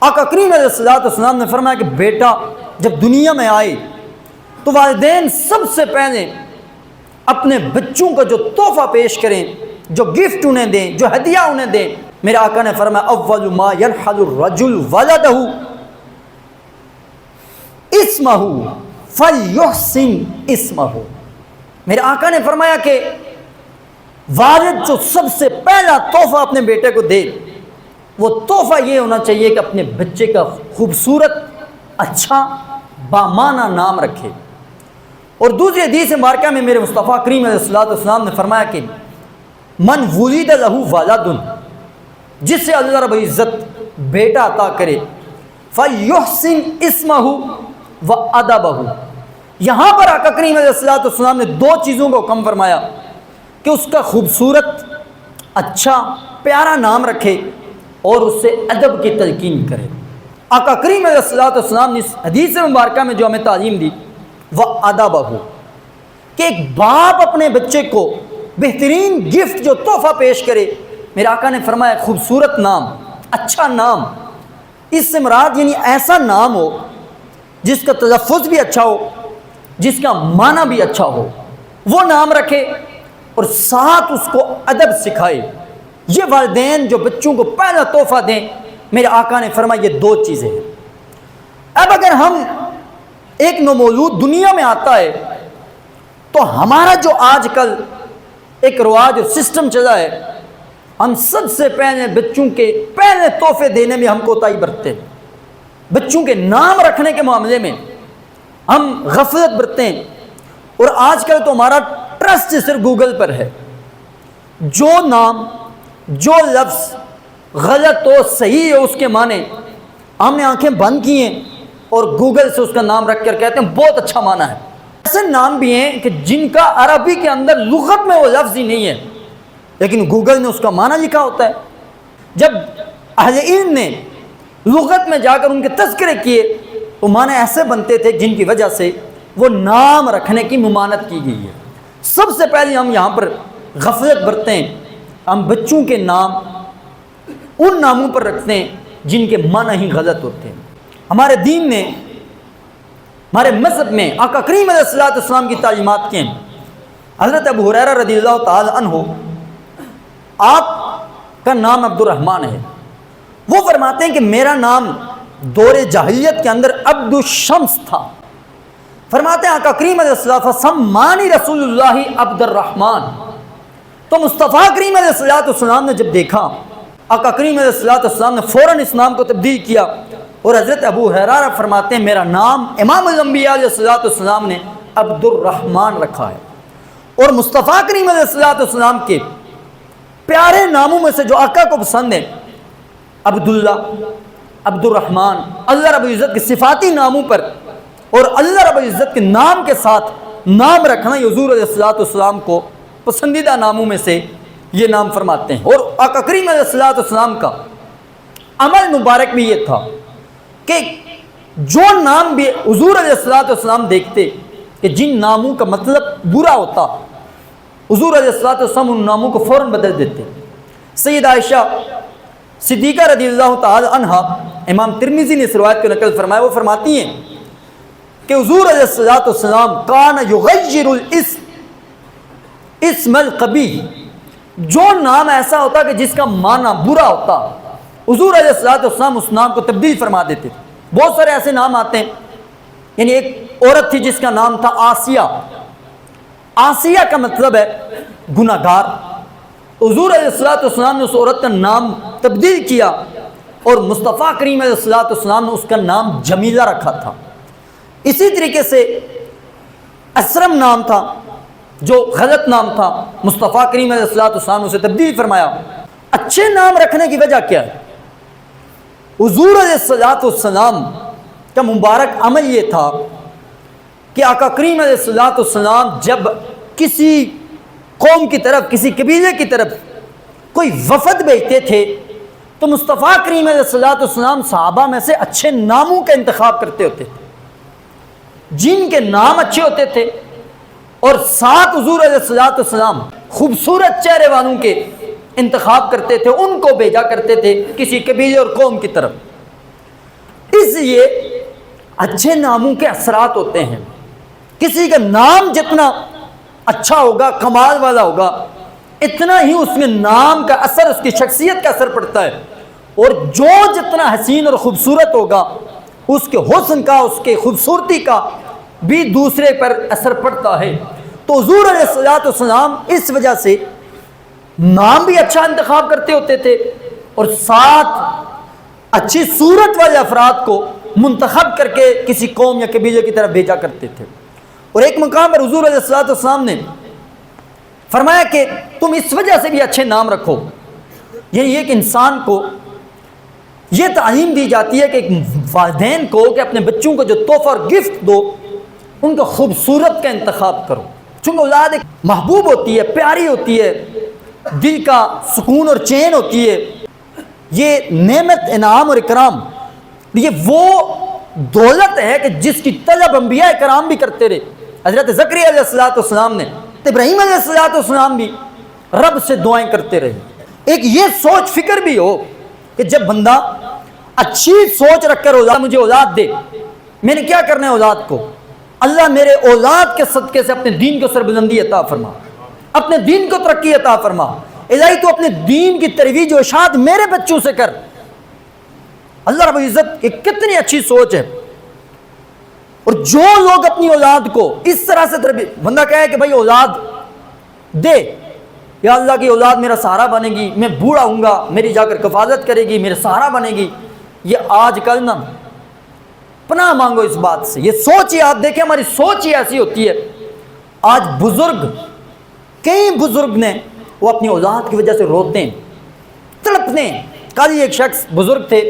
آقا کریم علیہ السلام نے فرمایا کہ بیٹا جب دنیا میں آئے تو والدین سب سے پہلے اپنے بچوں کو جو تحفہ پیش کریں، جو گفٹ انہیں دیں، جو ہدیہ انہیں دیں، میرے آقا نے فرمایا اول ما ينحل الرجل ولدہ اسمہ فلیحسن اسمہ۔ میرے آقا نے فرمایا کہ والد جو سب سے پہلا تحفہ اپنے بیٹے کو دے، وہ تحفہ یہ ہونا چاہیے کہ اپنے بچے کا خوبصورت، اچھا، بامعنی نام رکھے۔ اور دوسری حدیث مبارکہ میں میرے مصطفیٰ کریم علیہ السلام نے فرمایا کہ من ولد لہ ولد، جس سے اللہ رب العزت بیٹا عطا کرے، فیحسن اسمہ وادبہ۔ یہاں پر آقا کریم علیہ السلام نے دو چیزوں کو حکم فرمایا کہ اس کا خوبصورت، اچھا، پیارا نام رکھے اور اس سے ادب کی تلقین کرے۔ آقا کریم علیہ السلام نے اس حدیث مبارکہ میں جو ہمیں تعلیم دی وہ ادبہ، کہ ایک باپ اپنے بچے کو بہترین گفٹ جو تحفہ پیش کرے، میرے آقا نے فرمایا خوبصورت نام، اچھا نام۔ اس سے مراد یعنی ایسا نام ہو جس کا تلفظ بھی اچھا ہو، جس کا معنی بھی اچھا ہو، وہ نام رکھے اور ساتھ اس کو ادب سکھائے۔ یہ والدین جو بچوں کو پہلا تحفہ دیں، میرے آقا نے فرمایا یہ دو چیزیں ہیں۔ اب اگر ہم ایک نومولود دنیا میں آتا ہے تو ہمارا جو آج کل ایک رواج اور سسٹم چلا ہے، ہم سب سے پہلے بچوں کے پہلے تحفے دینے میں ہم کوتاہی برتتے ہیں۔ بچوں کے نام رکھنے کے معاملے میں ہم غفلت برتتے ہیں، اور آج کل تو ہمارا ٹرسٹ صرف گوگل پر ہے۔ جو نام، جو لفظ غلط ہو، صحیح ہو، اس کے معنی ہم نے آنکھیں بند کی ہیں اور گوگل سے اس کا نام رکھ کر کہتے ہیں بہت اچھا معنی ہے۔ ایسے نام بھی ہیں کہ جن کا عربی کے اندر لغت میں وہ لفظ ہی نہیں ہے، لیکن گوگل نے اس کا معنی لکھا ہوتا ہے۔ جب اہل علم نے لغت میں جا کر ان کے تذکرے کیے تو معنی ایسے بنتے تھے جن کی وجہ سے وہ نام رکھنے کی ممانعت کی گئی ہے۔ سب سے پہلے ہم یہاں پر غفلت برتتے ہیں، ہم بچوں کے نام ان ناموں پر رکھتے ہیں جن کے معنی ہی غلط ہوتے ہیں۔ ہمارے دین نے، ہمارے مذہب میں آقا کریم علیہ السلام کی تعلیمات کے ہیں۔ حضرت ابو ہریرہ رضی اللہ تعالی عنہ، آپ کا نام عبد الرحمن ہے، وہ فرماتے ہیں کہ میرا نام دور جاہلیت کے اندر عبد الشمس تھا۔ فرماتے ہیں آقا کریم علیہ السلام سمانی رسول اللہ عبد الرحمن، تو مصطفیٰ کریم علیہ السلام نے جب دیکھا، آقا کریم علیہ السلام نے فوراً اس نام کو تبدیل کیا، اور حضرت ابو ہریرہ فرماتے ہیں میرا نام امام الانبیاء علیہ السلام نے عبد الرحمن رکھا ہے۔ اور مصطفیٰ کریم علیہ السلام کے پیارے ناموں میں سے جو آقا کو پسند ہے، عبداللہ، عبد الرحمن، اللہ رب العزت کے صفاتی ناموں پر اور اللہ رب العزت کے نام کے ساتھ نام رکھنا یہ حضور علیہ السلام کو پسندیدہ ناموں میں سے یہ نام فرماتے ہیں۔ اور آقا کریم علیہ السلام کا عمل مبارک بھی یہ تھا کہ جو نام بھی حضور علیہ السلام دیکھتے کہ جن ناموں کا مطلب برا ہوتا، حضور علیہ السلام ان ناموں کو فوراً بدل دیتے۔ سیدہ عائشہ صدیقہ رضی اللہ تعالی عنہا، امام ترمذی نے اس روایت کو نقل فرمایا، وہ فرماتی ہیں کہ حضور علیہ السلام کان یغیر الاسم اسم القبیح، جو نام ایسا ہوتا کہ جس کا معنی برا ہوتا، حضور علیہ السلام اس نام کو تبدیل فرما دیتے تھے۔ بہت سارے ایسے نام آتے ہیں، یعنی ایک عورت تھی جس کا نام تھا آسیہ، آسیہ کا مطلب ہے گناہ گار۔ حضور علیہ السلام نے اس عورت کا نام تبدیل کیا، اور مصطفیٰ کریم علیہ السلام نے اس کا نام جمیلہ رکھا تھا۔ اسی طریقے سے اسرم نام تھا جو غلط نام تھا، مصطفیٰ کریم علیہ السلام نے اسے تبدیل فرمایا۔ اچھے نام رکھنے کی وجہ کیا ہے؟ حضور علیہ السلام کا مبارک عمل یہ تھا کہ آقا کریم علیہ السلام جب کسی قوم کی طرف، کسی قبیلے کی طرف کوئی وفد بھیجتے تھے تو مصطفیٰ کریم علیہ السلام صحابہ میں سے اچھے ناموں کا انتخاب کرتے ہوتے تھے، جن کے نام اچھے ہوتے تھے، اور ساتھ حضور علیہ السلام خوبصورت چہرے والوں کے انتخاب کرتے تھے، ان کو بھیجا کرتے تھے کسی قبیلے اور قوم کی طرف۔ اس لیے اچھے ناموں کے اثرات ہوتے ہیں. کسی کا نام جتنا اچھا ہوگا، کمال والا ہوگا، اتنا ہی اس میں نام کا اثر، اس کی شخصیت کا اثر پڑتا ہے. اور جو جتنا حسین اور خوبصورت ہوگا، اس کے حسن کا، اس کے خوبصورتی کا بھی دوسرے پر اثر پڑتا ہے. تو حضور علیہ الصلوۃ والسلام اس وجہ سے نام بھی اچھا انتخاب کرتے ہوتے تھے، اور ساتھ اچھی صورت والے افراد کو منتخب کر کے کسی قوم یا قبیلے کی طرف بھیجا کرتے تھے. اور ایک مقام پر حضور علیہ الصلوۃ والسلام نے فرمایا کہ تم اس وجہ سے بھی اچھے نام رکھو. یعنی ایک انسان کو یہ تعلیم دی جاتی ہے کہ ایک والدین کو کہ اپنے بچوں کو جو تحفہ اور گفٹ دو، ان کو خوبصورت کا انتخاب کرو. چونکہ اولاد ایک محبوب ہوتی ہے، پیاری ہوتی ہے، دل کا سکون اور چین ہوتی ہے. یہ نعمت، انعام اور اکرام، یہ وہ دولت ہے کہ جس کی طلب انبیاء کرام بھی کرتے رہے. حضرت زکریا علیہ السلام نے، ابراہیم علیہ السلام بھی رب سے دعائیں کرتے رہے. ایک یہ سوچ فکر بھی ہو کہ جب بندہ اچھی سوچ رکھ کر مجھے اولاد دے، میں نے کیا کرنا ہے اولاد کو، اللہ میرے اولاد کے صدقے سے اپنے دین کو سربلندی عطا فرما، اپنے دین کو ترقی عطا فرما. الہی تو اپنے دین کی ترویج و اشاعت میرے بچوں سے کر. اللہ رب العزت کی کتنی اچھی سوچ ہے. اور جو لوگ اپنی اولاد کو اس طرح سے تربیت، بندہ کہے کہ بھائی اولاد دے، یا اللہ کی اولاد میرا سہارا بنے گی، میں بوڑھا ہوں گا میری جا کر کفالت کرے گی، میرا سہارا بنے گی، یہ آج کل نا پناہ مانگو اس بات سے. یہ سوچ ہی آپ دیکھیں، ہماری سوچ ہی ایسی ہوتی ہے. آج بزرگ، کئی بزرگ نے وہ اپنی اولاد کی وجہ سے روتے ہیں، تڑپتے ہیں. کل ایک شخص بزرگ تھے،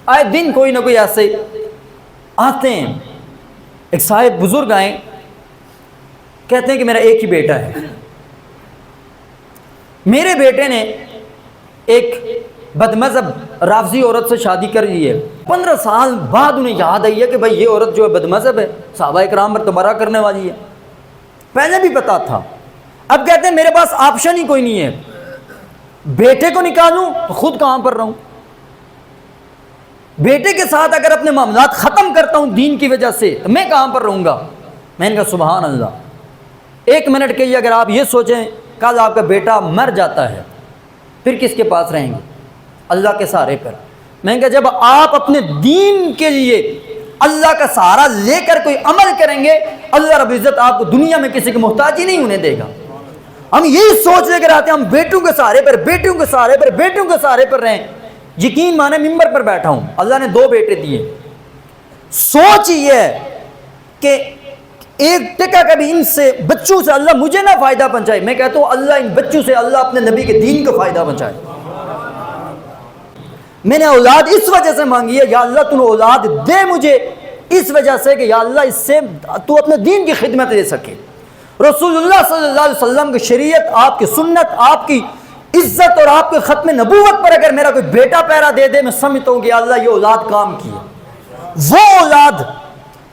آئے دن کوئی نہ کوئی ایسے آتے ہیں. ایک صاحب بزرگ آئے، کہتے ہیں کہ میرا ایک ہی بیٹا ہے، میرے بیٹے نے ایک بدمذہب رافضی عورت سے شادی کر لی ہے. 15 سال بعد انہیں یاد آئی ہے کہ بھائی یہ عورت جو ہے بدمذہب ہے، صحابہ کرام پر تبرہ کرنے والی ہے. پہلے بھی پتا تھا. اب کہتے ہیں میرے پاس آپشن ہی کوئی نہیں ہے، بیٹے کو نکالوں تو خود کہاں پر رہوں، بیٹے کے ساتھ اگر اپنے معاملات ختم کرتا ہوں دین کی وجہ سے تو میں کہاں پر رہوں گا. میں نے کہا سبحان اللہ. 1 منٹ کے لیے اگر آپ یہ سوچیں کل آپ کا بیٹا مر جاتا ہے پھر کس کے پاس رہیں گے؟ اللہ کے سہارے پر. میں نے کہا جب آپ اپنے دین کے لیے اللہ کا سہارا لے کر کوئی عمل کریں گے، اللہ رب العزت آپ کو دنیا میں کسی کی محتاجی نہیں ہونے دے گا. ہم یہی سوچ لے کر آتے ہیں ہم بیٹوں کے سہارے پر، بیٹوں کے سہارے پر، بیٹوں کے سہارے پر رہیں. یقین مانے ممبر پر بیٹھا ہوں، اللہ نے 2 بیٹے دیے. سوچ یہ ہے کہ ایک ٹکا کبھی ان سے بچوں سے اللہ مجھے نہ فائدہ پہنچائے. میں کہتا ہوں اللہ ان بچوں سے اللہ اپنے نبی کے دین کو فائدہ پہنچائے. میں نے اولاد اس وجہ سے مانگی ہے، یا اللہ تو نے اولاد دے مجھے اس وجہ سے کہ یا اللہ اس سے تو اپنے دین کی خدمت دے سکے. رسول اللہ صلی اللہ علیہ وسلم کی شریعت، آپ کی سنت، آپ کی عزت اور آپ کے ختم نبوت پر اگر میرا کوئی بیٹا پیرا دے دے، میں سمجھتا ہوں کہ اللہ یہ اولاد کام کی ہے. وہ اولاد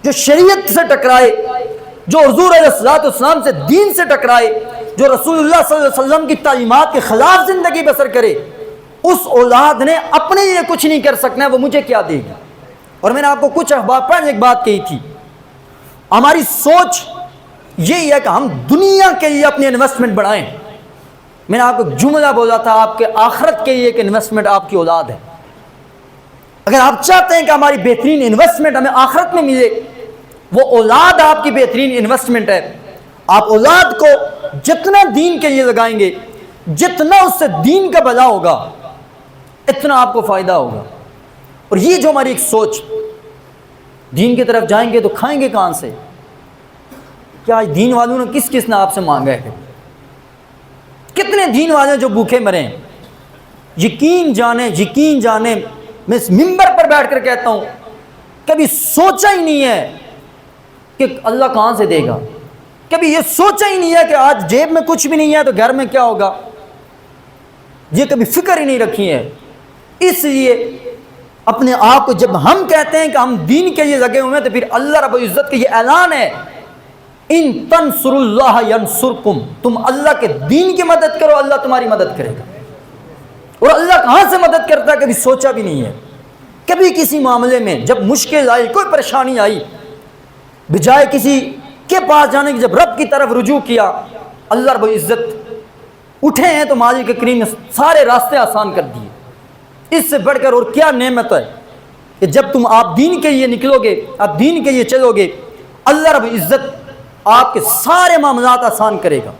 جو شریعت سے ٹکرائے، جو حضور علیہ السلام سے دین سے ٹکرائے، جو رسول اللہ صلی اللہ علیہ وسلم کی تعلیمات کے خلاف زندگی بسر کرے، اس اولاد نے اپنے لیے کچھ نہیں کر سکنا ہے، وہ مجھے کیا دے گا. اور میں نے آپ کو کچھ اخبار پہلے ایک بات کہی تھی، ہماری سوچ یہی ہے کہ ہم دنیا کے لیے اپنی انویسٹمنٹ بڑھائیں. میں نے آپ کو جملہ بولا تھا، آپ کے آخرت کے لیے ایک انویسٹمنٹ آپ کی اولاد ہے. اگر آپ چاہتے ہیں کہ ہماری بہترین انویسٹمنٹ ہمیں آخرت میں ملے، وہ اولاد آپ کی بہترین انویسٹمنٹ ہے. آپ اولاد کو جتنا دین کے لیے لگائیں گے، جتنا اس سے دین کا بھلا ہوگا، اتنا آپ کو فائدہ ہوگا. اور یہ جو ہماری ایک سوچ، دین کی طرف جائیں گے تو کھائیں گے کہاں سے؟ کیا دین والوں نے کس نے آپ سے مانگا ہے؟ کتنے دین والے جو بھوکے مرے ہیں؟ یقین جانے میں اس ممبر پر بیٹھ کر کہتا ہوں کبھی سوچا ہی نہیں ہے کہ اللہ کہاں سے دے گا. کبھی یہ سوچا ہی نہیں ہے کہ آج جیب میں کچھ بھی نہیں ہے تو گھر میں کیا ہوگا. یہ کبھی فکر ہی نہیں رکھی ہے. اس لیے اپنے آپ کو جب ہم کہتے ہیں کہ ہم دین کے لیے لگے ہوئے ہیں تو پھر اللہ رب العزت کا یہ اعلان ہے، ان تنصر اللہ ینصرکم، تم اللہ کے دین کی مدد کرو اللہ تمہاری مدد کرے گا. اور اللہ کہاں سے مدد کرتا ہے کبھی سوچا بھی نہیں ہے. کبھی کسی معاملے میں جب مشکل آئی، کوئی پریشانی آئی، بجائے کسی کے پاس جانے کی جب رب کی طرف رجوع کیا، اللہ رب العزت اٹھے ہیں تو مالک کریم نے سارے راستے آسان کر دیے۔ اس سے بڑھ کر اور کیا نعمت ہے کہ جب تم آپ دین کے لیے نکلو گے، آپ دین کے لیے چلو گے، اللہ رب العزت آپ کے سارے معاملات آسان کرے گا۔